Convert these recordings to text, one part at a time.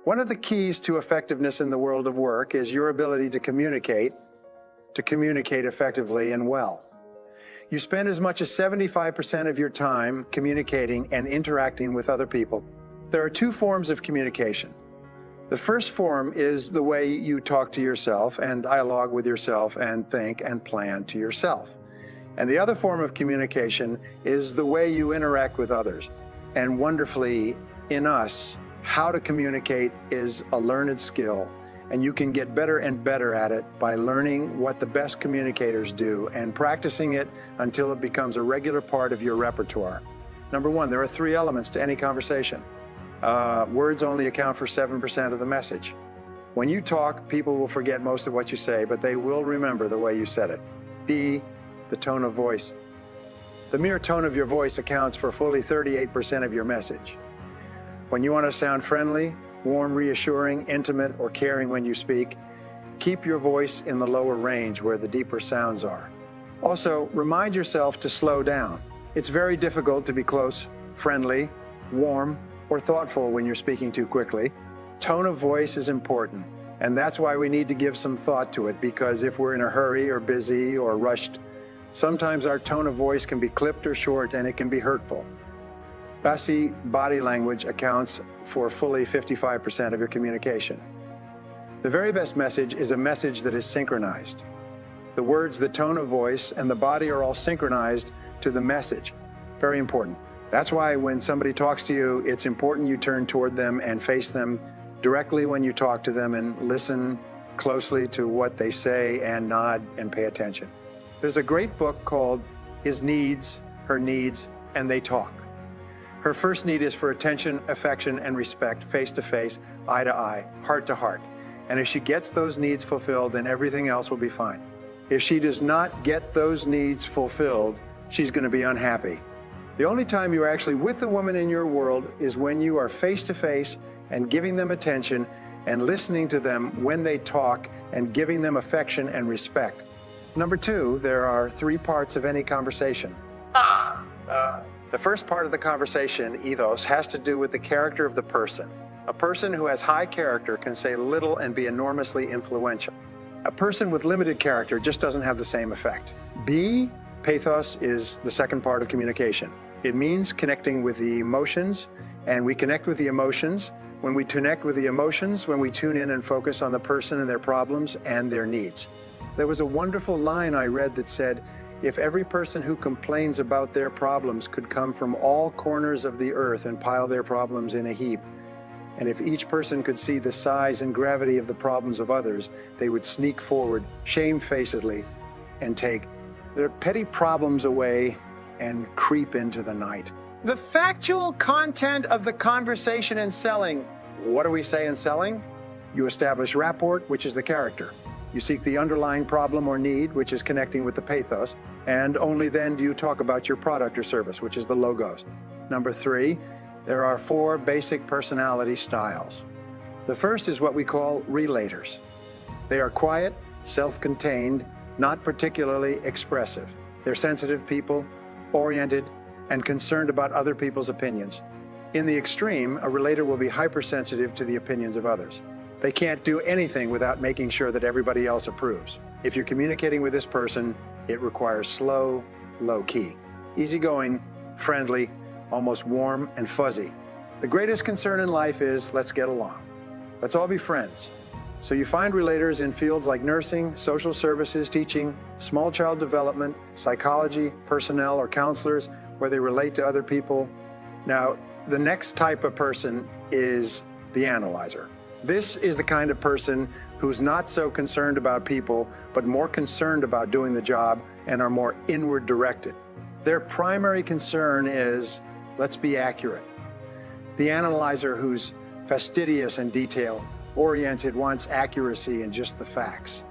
One of the keys to effectiveness in the world of work is your ability to communicate effectively and well. You spend as much as 75% of your time communicating and interacting with other people. There are two forms of communication. The first form is the way you talk to yourself and dialogue with yourself and think and plan to yourself. And the other form of communication is the way you interact with others. And wonderfully, in us, how to communicate is a learned skill, and you can get better and better at it by learning what the best communicators do and practicing it until it becomes a regular part of your repertoire. Number one, there are three elements to any conversation. Words only account for 7% of the message. When you talk, people will forget most of what you say, but they will remember the way you said it. B, the tone of voice. The mere tone of your voice accounts for fully 38% of your message. When you want to sound friendly, warm, reassuring, intimate, or caring when you speak, keep your voice in the lower range where the deeper sounds are. Also, remind yourself to slow down. It's very difficult to be close, friendly, warm, or thoughtful when you're speaking too quickly. Tone of voice is important, and that's why we need to give some thought to it, because if we're in a hurry or busy or rushed, sometimes our tone of voice can be clipped or short, and it can be hurtful. Fussy body language accounts for fully 55% of your communication. The very best message is a message that is synchronized. The words, the tone of voice, and the body are all synchronized to the message. Very important. That's why when somebody talks to you, it's important you turn toward them and face them directly when you talk to them and listen closely to what they say and nod and pay attention. There's a great book called His Needs, Her Needs, and They Talk. Her first need is for attention, affection, and respect, face to face, eye to eye, heart to heart. And if she gets those needs fulfilled, then everything else will be fine. If she does not get those needs fulfilled, she's going to be unhappy. The only time you're actually with the woman in your world is when you are face to face and giving them attention and listening to them when they talk and giving them affection and respect. Number two, there are three parts of any conversation. The first part of the conversation, ethos, has to do with the character of the person. A person who has high character can say little and be enormously influential. A person with limited character just doesn't have the same effect. B, pathos, is the second part of communication. It means connecting with the emotions, and we connect with the emotions when we connect with the emotions, when we tune in and focus on the person and their problems and their needs. There was a wonderful line I read that said, if every person who complains about their problems could come from all corners of the earth and pile their problems in a heap, and if each person could see the size and gravity of the problems of others, they would sneak forward shamefacedly and take their petty problems away and creep into the night. The factual content of the conversation in selling. What do we say in selling? You establish rapport, which is the character. You seek the underlying problem or need, which is connecting with the pathos, and only then do you talk about your product or service, which is the logos. Number three, there are four basic personality styles. The first is what we call relators. They are quiet, self-contained, not particularly expressive. They're sensitive people, oriented, and concerned about other people's opinions. In the extreme, a relator will be hypersensitive to the opinions of others. They can't do anything without making sure that everybody else approves. If you're communicating with this person, it requires slow, low key, easygoing, friendly, almost warm and fuzzy. The greatest concern in life is let's get along. Let's all be friends. So you find relators in fields like nursing, social services, teaching, small child development, psychology, personnel, or counselors where they relate to other people. Now, the next type of person is the analyzer. This is the kind of person who's not so concerned about people, but more concerned about doing the job and are more inward directed. Their primary concern is, let's be accurate. The analyzer who's fastidious and detail-oriented wants accuracy and just the facts.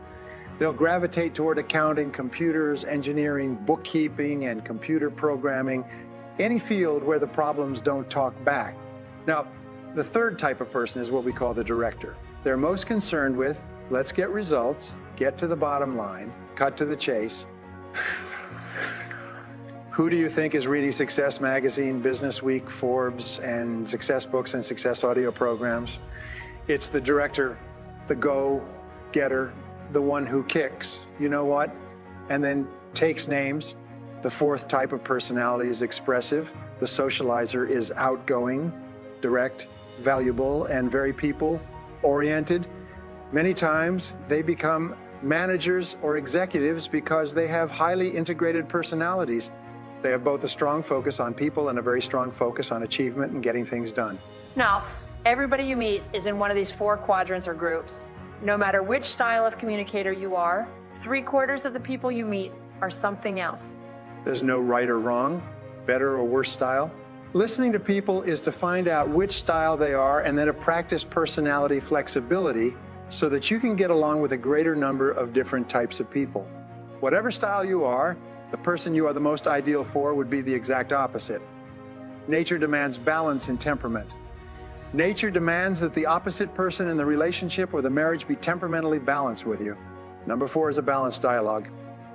They'll gravitate toward accounting, computers, engineering, bookkeeping, and computer programming, any field where the problems don't talk back. Now, the third type of person is what we call the director. They're most concerned with, let's get results, get to the bottom line, cut to the chase. Who do you think is reading Success Magazine, Business Week, Forbes, and Success Books and Success audio programs? It's the director, the go-getter, the one who kicks, you know what, and then takes names. The fourth type of personality is expressive. The socializer is outgoing, direct, valuable, and very people-oriented. Many times they become managers or executives because they have highly integrated personalities. They have both a strong focus on people and a very strong focus on achievement and getting things done. Now, everybody you meet is in one of these 4 quadrants or groups. No matter which style of communicator you are, 3/4 of the people you meet are something else. There's no right or wrong, better or worse style. Listening to people is to find out which style they are and then to practice personality flexibility so that you can get along with a greater number of different types of people. Whatever style you are, the person you are the most ideal for would be the exact opposite. Nature demands balance in temperament. Nature demands that the opposite person in the relationship or the marriage be temperamentally balanced with you. Number 4 is a balanced dialogue.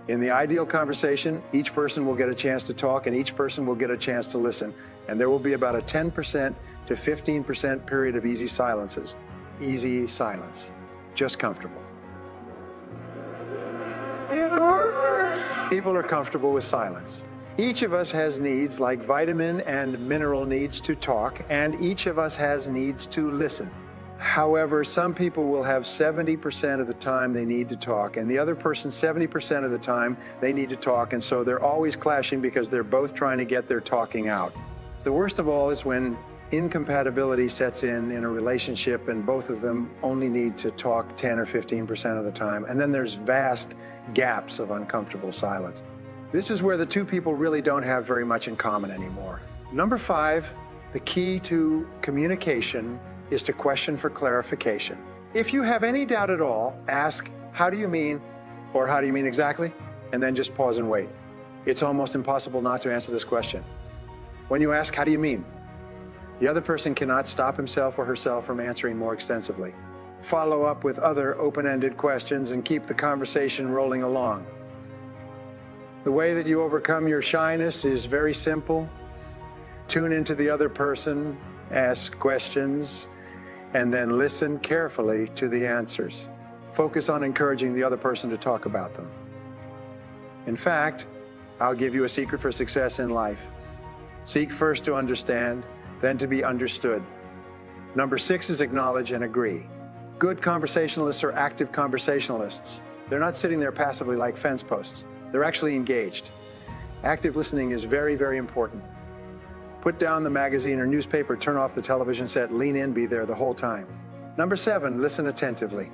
In the ideal conversation, each person will get a chance to talk and each person will get a chance to listen. And there will be about a 10% to 15% period of easy silences. Easy silence. Just comfortable. People are comfortable with silence. Each of us has needs like vitamin and mineral needs to talk, and each of us has needs to listen. However, some people will have 70% of the time they need to talk, and the other person 70% of the time they need to talk, and so they're always clashing because they're both trying to get their talking out. The worst of all is when incompatibility sets in a relationship and both of them only need to talk 10 or 15% of the time, and then there's vast gaps of uncomfortable silence. This is where the two people really don't have very much in common anymore. Number 5, the key to communication is to question for clarification. If you have any doubt at all, ask, "How do you mean?" or "How do you mean exactly?" and then just pause and wait. It's almost impossible not to answer this question. When you ask, "How do you mean?" the other person cannot stop himself or herself from answering more extensively. Follow up with other open-ended questions and keep the conversation rolling along. The way that you overcome your shyness is very simple. Tune into the other person, ask questions, and then listen carefully to the answers. Focus on encouraging the other person to talk about them. In fact, I'll give you a secret for success in life. Seek first to understand, then to be understood. Number 6 is acknowledge and agree. Good conversationalists are active conversationalists. They're not sitting there passively like fence posts. They're actually engaged. Active listening is very, very important. Put down the magazine or newspaper, turn off the television set, lean in, be there the whole time. Number 7, listen attentively.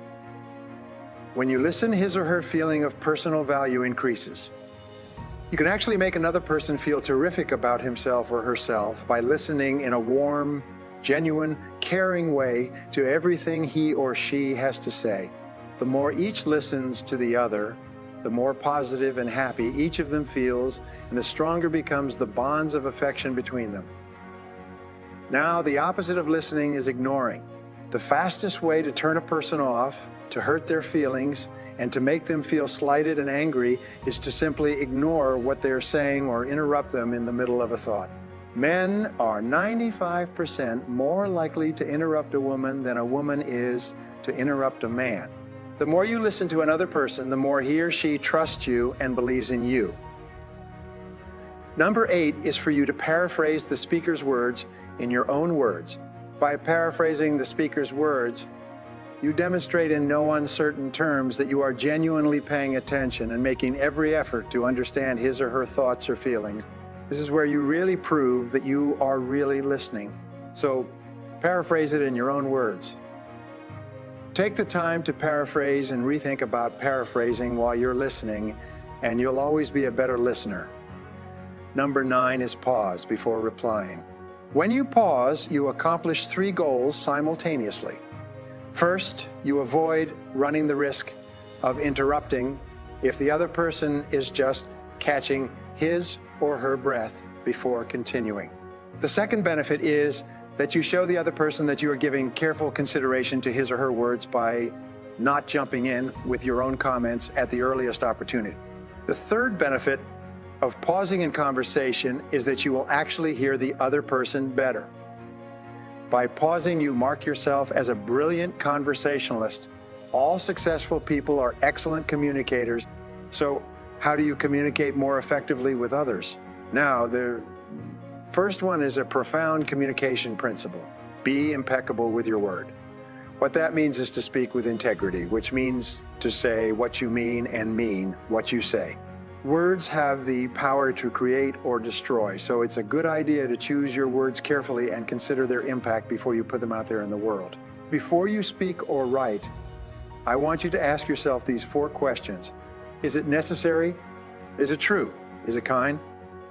When you listen, his or her feeling of personal value increases. You can actually make another person feel terrific about himself or herself by listening in a warm, genuine, caring way to everything he or she has to say. The more each listens to the other, the more positive and happy each of them feels, and the stronger becomes the bonds of affection between them. Now, the opposite of listening is ignoring. The fastest way to turn a person off, to hurt their feelings, and to make them feel slighted and angry is to simply ignore what they're saying or interrupt them in the middle of a thought. Men are 95% more likely to interrupt a woman than a woman is to interrupt a man. The more you listen to another person, the more he or she trusts you and believes in you. Number 8 is for you to paraphrase the speaker's words in your own words. By paraphrasing the speaker's words, you demonstrate in no uncertain terms that you are genuinely paying attention and making every effort to understand his or her thoughts or feelings. This is where you really prove that you are really listening. So paraphrase it in your own words. Take the time to paraphrase and rethink about paraphrasing while you're listening, and you'll always be a better listener. Number 9 is pause before replying. When you pause, you accomplish 3 goals simultaneously. First, you avoid running the risk of interrupting if the other person is just catching his or her breath before continuing. The second benefit is that you show the other person that you are giving careful consideration to his or her words by not jumping in with your own comments at the earliest opportunity. The third benefit of pausing in conversation is that you will actually hear the other person better. By pausing, you mark yourself as a brilliant conversationalist. All successful people are excellent communicators. So how do you communicate more effectively with others? Now, the first one is a profound communication principle. Be impeccable with your word. What that means is to speak with integrity, which means to say what you mean and mean what you say. Words have the power to create or destroy, so it's a good idea to choose your words carefully and consider their impact before you put them out there in the world. Before you speak or write, I want you to ask yourself these 4 questions. Is it necessary? Is it true? Is it kind?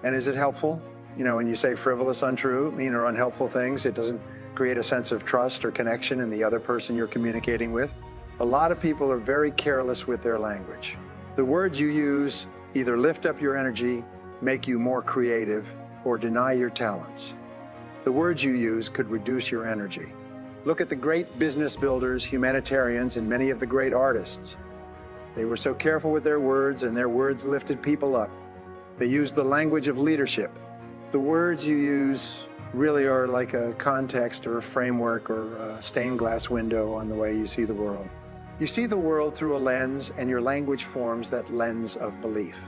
And is it helpful? You know, when you say frivolous, untrue, mean or unhelpful things, it doesn't create a sense of trust or connection in the other person you're communicating with. A lot of people are very careless with their language. The words you use either lift up your energy, make you more creative, or deny your talents. The words you use could reduce your energy. Look at the great business builders, humanitarians, and many of the great artists. They were so careful with their words, and their words lifted people up. They used the language of leadership. The words you use really are like a context or a framework or a stained glass window on the way you see the world. You see the world through a lens, and your language forms that lens of belief.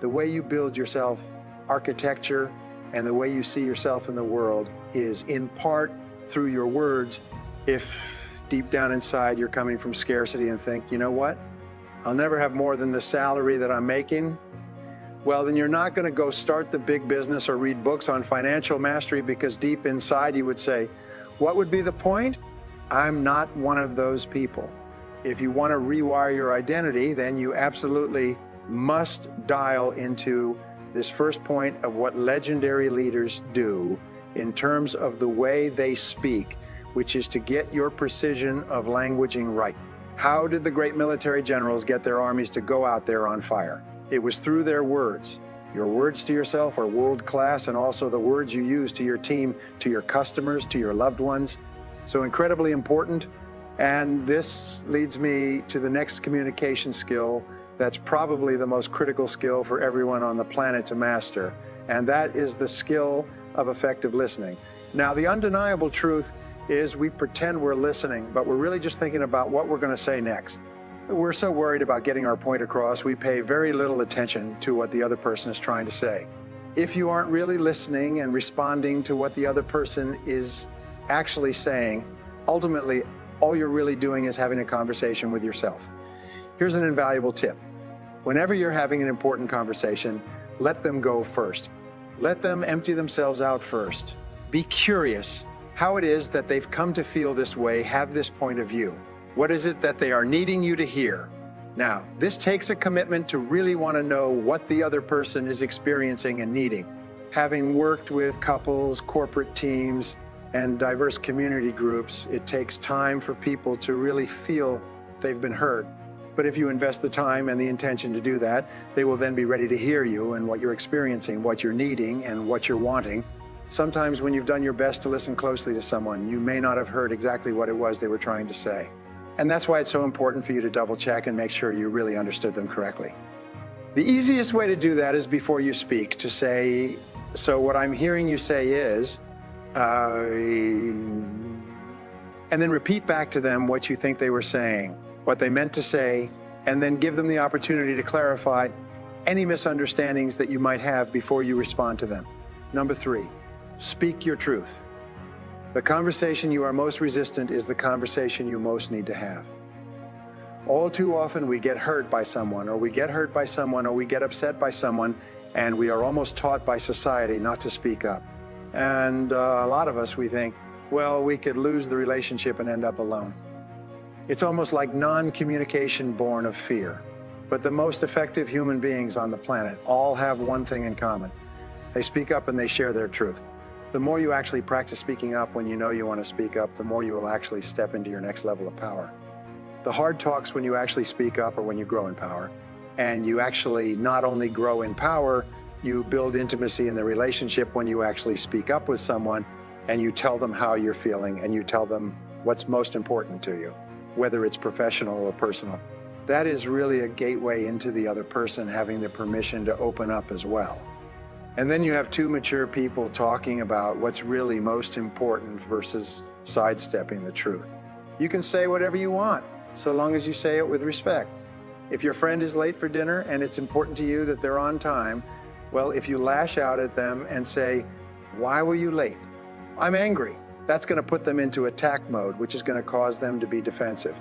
The way you build yourself, architecture, and the way you see yourself in the world is in part through your words. If deep down inside you're coming from scarcity and think, you know what? I'll never have more than the salary that I'm making. Well, then you're not going to go start the big business or read books on financial mastery, because deep inside you would say, what would be the point? I'm not one of those people. If you want to rewire your identity, then you absolutely must dial into this first point of what legendary leaders do in terms of the way they speak, which is to get your precision of languaging right. How did the great military generals get their armies to go out there on fire? It was through their words. Your words to yourself are world class, and also the words you use to your team, to your customers, to your loved ones. So incredibly important. And this leads me to the next communication skill that's probably the most critical skill for everyone on the planet to master, and that is the skill of effective listening. Now, the undeniable truth is we pretend we're listening, but we're really just thinking about what we're going to say next. We're so worried about getting our point across, we pay very little attention to what the other person is trying to say. If you aren't really listening and responding to what the other person is actually saying, ultimately, all you're really doing is having a conversation with yourself. Here's an invaluable tip. Whenever you're having an important conversation, let them go first. Let them empty themselves out first. Be curious how it is that they've come to feel this way, have this point of view. What is it that they are needing you to hear? Now, this takes a commitment to really want to know what the other person is experiencing and needing. Having worked with couples, corporate teams, and diverse community groups, it takes time for people to really feel they've been heard. But if you invest the time and the intention to do that, they will then be ready to hear you and what you're experiencing, what you're needing, and what you're wanting. Sometimes when you've done your best to listen closely to someone, you may not have heard exactly what it was they were trying to say. And that's why it's so important for you to double check and make sure you really understood them correctly. The easiest way to do that is before you speak, to say, so what I'm hearing you say is, and then repeat back to them what you think they were saying, what they meant to say, and then give them the opportunity to clarify any misunderstandings that you might have before you respond to them. Number 3, speak your truth. The conversation you are most resistant is the conversation you most need to have. All too often we get hurt by someone, or we get upset by someone, and we are almost taught by society not to speak up. And a lot of us, we think, well, we could lose the relationship and end up alone. It's almost like non-communication born of fear. But the most effective human beings on the planet all have one thing in common. They speak up and they share their truth. The more you actually practice speaking up when you know you want to speak up, the more you will actually step into your next level of power. The hard talks when you actually speak up or when you grow in power. And you actually not only grow in power, you build intimacy in the relationship when you actually speak up with someone and you tell them how you're feeling and you tell them what's most important to you, whether it's professional or personal. That is really a gateway into the other person having the permission to open up as well. And then you have two mature people talking about what's really most important versus sidestepping the truth. You can say whatever you want, so long as you say it with respect. If your friend is late for dinner and it's important to you that they're on time, well, if you lash out at them and say, "Why were you late?" "I'm angry," that's going to put them into attack mode, which is going to cause them to be defensive.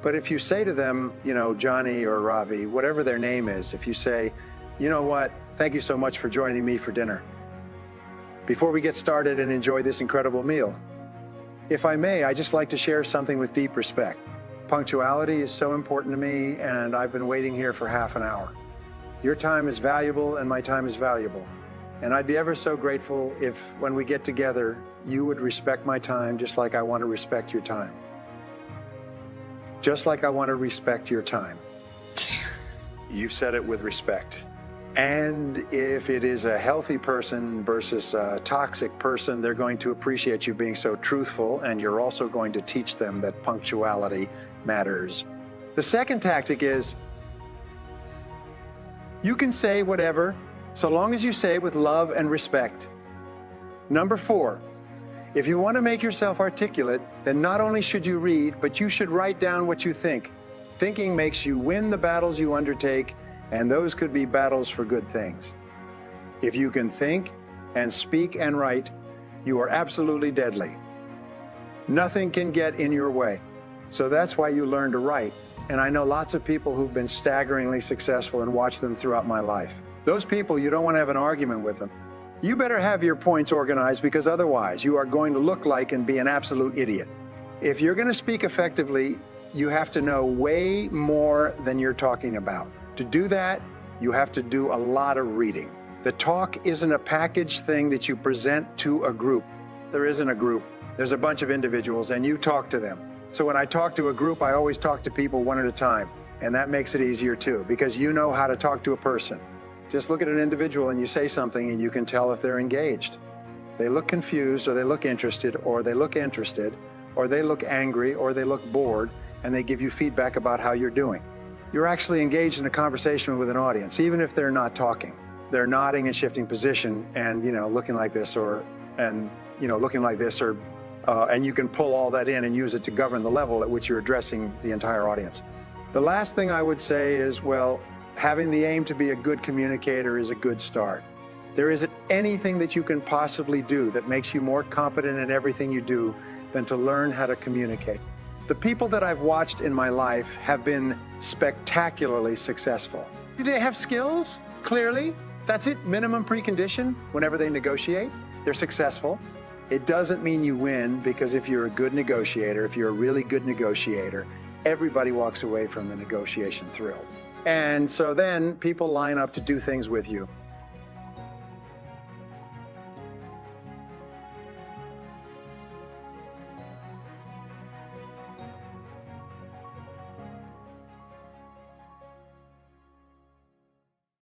But if you say to them, Johnny or Ravi, whatever their name is, if you say, "You know what, thank you so much for joining me for dinner. Before we get started and enjoy this incredible meal, if I may, I'd just like to share something with deep respect. Punctuality is so important to me, and I've been waiting here for half an hour. Your time is valuable, and my time is valuable. And I'd be ever so grateful if, when we get together, you would respect my time just like I want to respect your time. Just like I want to respect your time." You've said it with respect. And if it is a healthy person versus a toxic person, they're going to appreciate you being so truthful, and you're also going to teach them that punctuality matters. The second tactic is, you can say whatever, so long as you say it with love and respect. Number 4, if you want to make yourself articulate, then not only should you read, but you should write down what you think. Thinking makes you win the battles you undertake, and those could be battles for good things. If you can think and speak and write, you are absolutely deadly. Nothing can get in your way. So that's why you learn to write. And I know lots of people who've been staggeringly successful and watched them throughout my life. Those people, you don't want to have an argument with them. You better have your points organized, because otherwise you are going to look like and be an absolute idiot. If you're going to speak effectively, you have to know way more than you're talking about. To do that, you have to do a lot of reading. The talk isn't a packaged thing that you present to a group. There isn't a group. There's a bunch of individuals, and you talk to them. So when I talk to a group, I always talk to people one at a time. And that makes it easier too, because you know how to talk to a person. Just look at an individual and you say something and you can tell if they're engaged. They look confused, or they look interested, or they look interested, or they look angry, or they look bored, and they give you feedback about how you're doing. You're actually engaged in a conversation with an audience, even if they're not talking. They're nodding and shifting position and, looking like this, and you can pull all that in and use it to govern the level at which you're addressing the entire audience. The last thing I would say is, having the aim to be a good communicator is a good start. There isn't anything that you can possibly do that makes you more competent in everything you do than to learn how to communicate. The people that I've watched in my life have been spectacularly successful. Do they have skills? Clearly. That's it, minimum precondition. Whenever they negotiate, they're successful. It doesn't mean you win, because if you're a good negotiator, if you're a really good negotiator, everybody walks away from the negotiation thrilled. And so then people line up to do things with you.